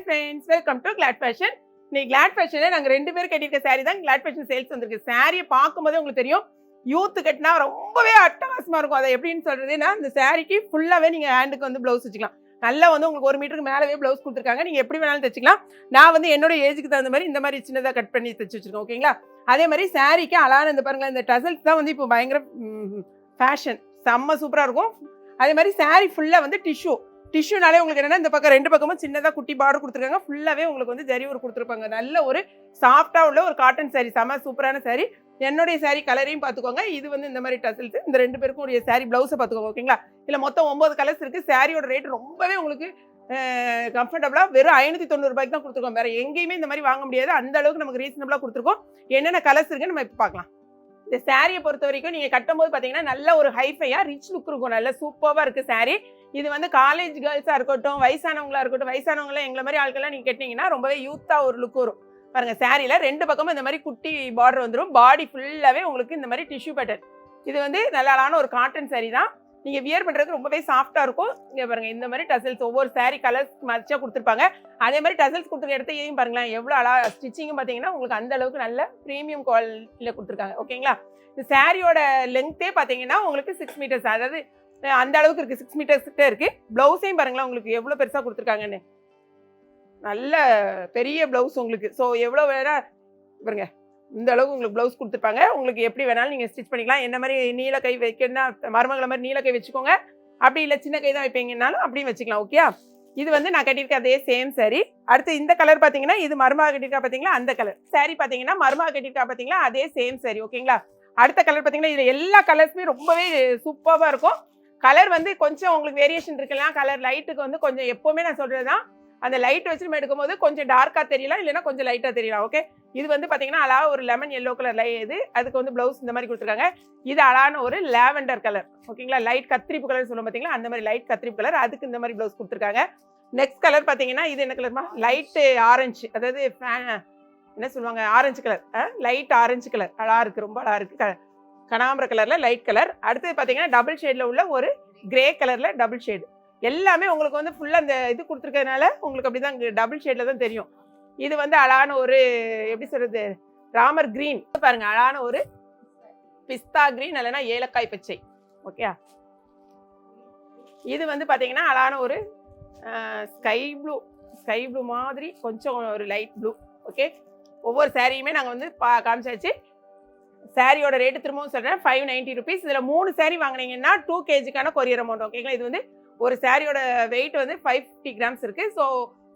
Friends, welcome to Glad Fashion. இன்னைக்கு Glad ஃபேஷன்ல நாங்க 2 பேர் கட்டியிருக்க saree தான் கிளாட் ஃபேஷன் சேல்ஸ் வந்திருக்கு. சாரியை பார்க்கும்போதே உங்களுக்கு தெரியும், யூத் கட்டினா ரொம்பவே அட்டகாசமா இருக்கும். அதை எப்படின்னு சொல்றதுன்னா, இந்த சாரிக்கு ஃபுல்லாவே நீங்க ஹேண்டுக்கு வந்து ப்ளவுஸ் வச்சுக்கலாம். நல்லா வந்து உங்களுக்கு 1 மீட்டருக்கு மேலவே ப்ளவுஸ் கொடுத்துருக்காங்க. நீங்க எப்படி வேணாலும் தைச்சிக்கலாம். நான் வந்து என்னோட ஏஜுக்கு தகுந்த மாதிரி இந்த மாதிரி சின்னதாக கட் பண்ணி தைச்சு வச்சிருக்கேன். ஓகேங்களா? அதே மாதிரி சாரிக்கு அழகான இந்த பாருங்களேன், இந்த டசல்ஸ் தான் வந்து இப்போ பயங்கர ஃபேஷன், செம்ம சூப்பராக இருக்கும். அதே மாதிரி சாரி ஃபுல்லாக வந்து டிஷ்யூனாலே உங்களுக்கு என்னன்னா, இந்த பக்கம் 2 பக்கமும் சின்னதாக குட்டி பார்டர் கொடுத்துருக்காங்க. ஃபுல்லாகவே உங்களுக்கு வந்து ஜரி ஒரு கொடுத்துருப்பாங்க. நல்ல ஒரு சாஃப்டாக உள்ள ஒரு காட்டன் சாரி, செம்ம சூப்பரான சாரி. என்னுடைய சாரி கலரையும் பார்த்துக்கோங்க. இது வந்து இந்த மாதிரி டசல்ஸ், இந்த 2 பேருக்கும் உடைய சாரி ப்ளவுஸை பார்த்துக்கோங்க. ஓகேங்களா? இதில் மொத்தம் 9 கலர்ஸ் இருக்குது. சாரியோட ரேட் ரொம்பவே உங்களுக்கு கம்ஃபர்டபுளாக வெறும் 590 ரூபாய்க்கு தான் கொடுத்துருக்கோம். வேறு எங்கேயுமே இந்த மாதிரி வாங்க முடியாது. அந்த அளவுக்கு நமக்கு ரீசனபிளாக கொடுத்துருக்கோம். என்னென்ன கலர்ஸ் இருக்குன்னு நம்ம இப்போ பார்க்கலாம். இந்த சாரியை பொறுத்த வரைக்கும் நீங்கள் கட்டும்போது பார்த்தீங்கன்னா நல்ல ஒரு ஹைஃபையாக ரிச் லுக் இருக்கும். நல்ல சூப்பராக இருக்குது சாரி. இது வந்து காலேஜ் கேர்ள்ஸாக இருக்கட்டும், வயசானவங்களா இருக்கட்டும், வயசானவங்களாம் எங்களை மாதிரி ஆட்கள்லாம் நீங்கள் கட்டினீங்கன்னா ரொம்பவே யூத்தாக ஒரு லுக் வரும். பாருங்க, சாரியில் 2 பக்கமும் இந்த மாதிரி குட்டி பார்டர் வந்துடும். பாடி ஃபுல்லாகவே உங்களுக்கு இந்த மாதிரி டிஷ்யூ பேட்டர்ன். இது வந்து நல்லான ஒரு காட்டன் சாரி தான். நீங்கள் வியர் பண்ணுறதுக்கு ரொம்பவே சாஃப்டாக இருக்கும். இங்கே பாருங்கள், இந்த மாதிரி டசல்ஸ் ஒவ்வொரு சாரி கலர்ஸ் மதிச்சா கொடுத்துருப்பாங்க. அதே மாதிரி டசல்ஸ் கொடுத்துருக்க இடத்தையும் பாருங்களேன், எவ்வளோ அழகாக ஸ்டிச்சிங்கும் பார்த்தீங்கன்னா உங்களுக்கு அந்த அளவுக்கு நல்ல ப்ரீமியம் குவாலிட்டியில் கொடுத்துருக்காங்க. ஓகேங்களா? இந்த சாரியோட லென்த்தே பார்த்தீங்கன்னா உங்களுக்கு 6 மீட்டர்ஸ், அதாவது அந்த அளவுக்கு இருக்குது. 6 மீட்டர்ஸ் கிட்ட இருக்குது. ப்ளவுஸையும் பாருங்களேன், உங்களுக்கு எவ்வளோ பெருசாக கொடுத்துருக்காங்கன்னு. நல்ல பெரிய ப்ளவுஸ் உங்களுக்கு. ஸோ எவ்வளோ வேணா பாருங்க, இந்த அளவுக்கு உங்களுக்கு ப்ளவுஸ் கொடுத்துருப்பாங்க. உங்களுக்கு எப்படி வேணாலும் நீங்கள் ஸ்டிச் பண்ணிக்கலாம். என்ன மாதிரி நீல கை வைக்கணும்னா மருமகளை மாதிரி நீல கை வச்சுக்கோங்க. அப்படி இல்லை சின்ன கை தான் வைப்பீங்கன்னாலும் அப்படியும் வச்சுக்கலாம். ஓகே, இது வந்து நான் கட்டியிருக்க அதே சேம் சாரி. அடுத்து இந்த கலர் பார்த்தீங்கன்னா, இது மருமகா கட்டியிருக்கா பார்த்தீங்களா, அந்த கலர் சாரி பார்த்தீங்கன்னா மருமகா கட்டியிருக்கா பார்த்தீங்களா, அதே சேம் சாரி. ஓகேங்களா? அடுத்த கலர் பார்த்தீங்கன்னா, இதில் எல்லா கலர்ஸுமே ரொம்பவே சூப்பராக இருக்கும். கலர் வந்து கொஞ்சம் உங்களுக்கு வேரியேஷன் இருக்கலாம். கலர் லைட்டுக்கு வந்து கொஞ்சம் எப்போவுமே நான் சொல்கிறது தான், அந்த லைட் வச்சு நம்ம எடுக்கும்போது கொஞ்சம் டார்க்காக தெரியலாம், இல்லைன்னா கொஞ்சம் லைட்டாக தெரியலாம். ஓகே, இது வந்து பார்த்தீங்கன்னா அழகாக ஒரு லெமன் எல்லோ கலர் இது. அதுக்கு வந்து ப்ளவுஸ் இந்த மாதிரி கொடுத்துருக்காங்க. இது அழகான ஒரு லேவெண்டர் கலர். ஓகேங்களா? லைட் கத்திரிப்பு கலர் சொல்லுவோம் பார்த்தீங்களா, அந்த மாதிரி லைட் கத்திரிப்பு கலர். அதுக்கு இந்த மாதிரி ப்ளவுஸ் கொடுத்துருக்காங்க. நெக்ஸ்ட் கலர் பார்த்தீங்கன்னா, இது என்ன கலர்மா, லைட்டு ஆரஞ்சு, அதாவது என்ன சொல்லுவாங்க, orange colour, light orange colour. அழகாக இருக்குது, ரொம்ப அழகாக இருக்குது. கனாம்பர கலரில் லைட் கலர். அடுத்தது பார்த்தீங்கன்னா டபுள் ஷேடில் உள்ள ஒரு கிரே கலரில் டபுள் ஷேடு. எல்லாமே உங்களுக்கு வந்து ஃபுல்லாக அந்த இது கொடுத்துருக்கிறதுனால உங்களுக்கு அப்படி தான் டபுள் ஷேடில் தான் தெரியும். இது வந்து அழகான ஒரு எப்படி சொல்கிறது, ராமர் க்ரீன் பாருங்க, அழகான ஒரு பிஸ்தா க்ரீன், இல்லைன்னா ஏலக்காய் பச்சை. ஓகே, இது வந்து பார்த்தீங்கன்னா அழகான ஒரு ஸ்கை ப்ளூ மாதிரி கொஞ்சம் ஒரு லைட் ப்ளூ. ஓகே, ஒவ்வொரு சாரியுமே நாங்கள் வந்து காமிச்சாச்சு. சாரியோட ரேட்டு திரும்பவும் சொல்கிறேன், 590 ருபீஸ். இதில் 3 சாரி வாங்கினீங்கன்னா 2 kgக்கான கொரியர் அமௌண்ட். ஓகேங்களா? இது வந்து ஒரு சாரியோட வெயிட் வந்து 550 கிராம்ஸ் இருக்குது. ஸோ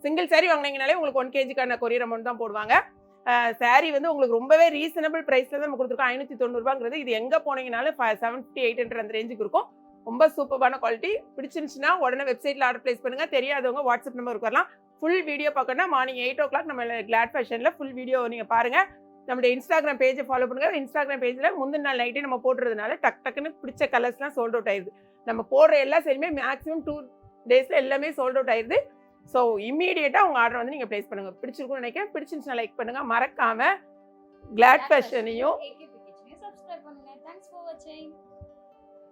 சிங்கிள் சாரி வாங்கினீங்கனாலே உங்களுக்கு 1 kgக்கான கொரியர் அமௌண்ட் தான் போடுவாங்க. சாரி வந்து உங்களுக்கு ரொம்பவே ரீசனபிள் ப்ரைஸில் தான் நம்ம கொடுத்துருக்கோம். 590 ரூபாங்கிறது இது எங்கே போனீங்கனாலும் 750 800 அந்த ரேஞ்சுக்கு இருக்கும். ரொம்ப சூப்பரான குவாலிட்டி. பிடிச்சிருந்துச்சுன்னா உடனே வெப்சைட்டில் ஆர்டர் ப்ளேஸ் பண்ணுங்கள். தெரியாதவங்க வாட்ஸ்அப் நம்பருக்கு வரலாம். ஃபுல் வீடியோ பார்க்கணும்னா மார்னிங் 8 o'clock நம்ம கிளாட் ஃபேஷனில் ஃபுல் வீடியோ நீங்கள் பாருங்கள். நம்மளுடைய இன்ஸ்டாகிராம் பேஜை ஃபாலோ பண்ணுங்கள். இன்ஸ்டாகிராம் பேஜில் முந்தின நாள் நைட்டே நம்ம போடுறதுனால டக்குன்னு பிடிச்ச கலர்ஸ்லாம் சோல்ட் அவுட் ஆயிடுது. நம்ம போடுற எல்லா சரியுமே மேக்ஸிமம் 2 டேஸில் எல்லாமே சோல்ட் அவுட் ஆயிடுது. ஸோ இம்மீடியட்டாக உங்கள் ஆர்டர் வந்து நீங்கள் ப்ளேஸ் பண்ணுங்கள். பிடிச்சிருக்குன்னு நினைக்கிறேன். பிடிச்சிருந்துச்சுன்னா லைக் பண்ணுங்கள். மறக்காமல் கிளாட் ஃபேஷனையும் சப்ஸ்கிரைப் பண்ணுங்க. தேங்க்ஸ் ஃபார் வாட்சிங்.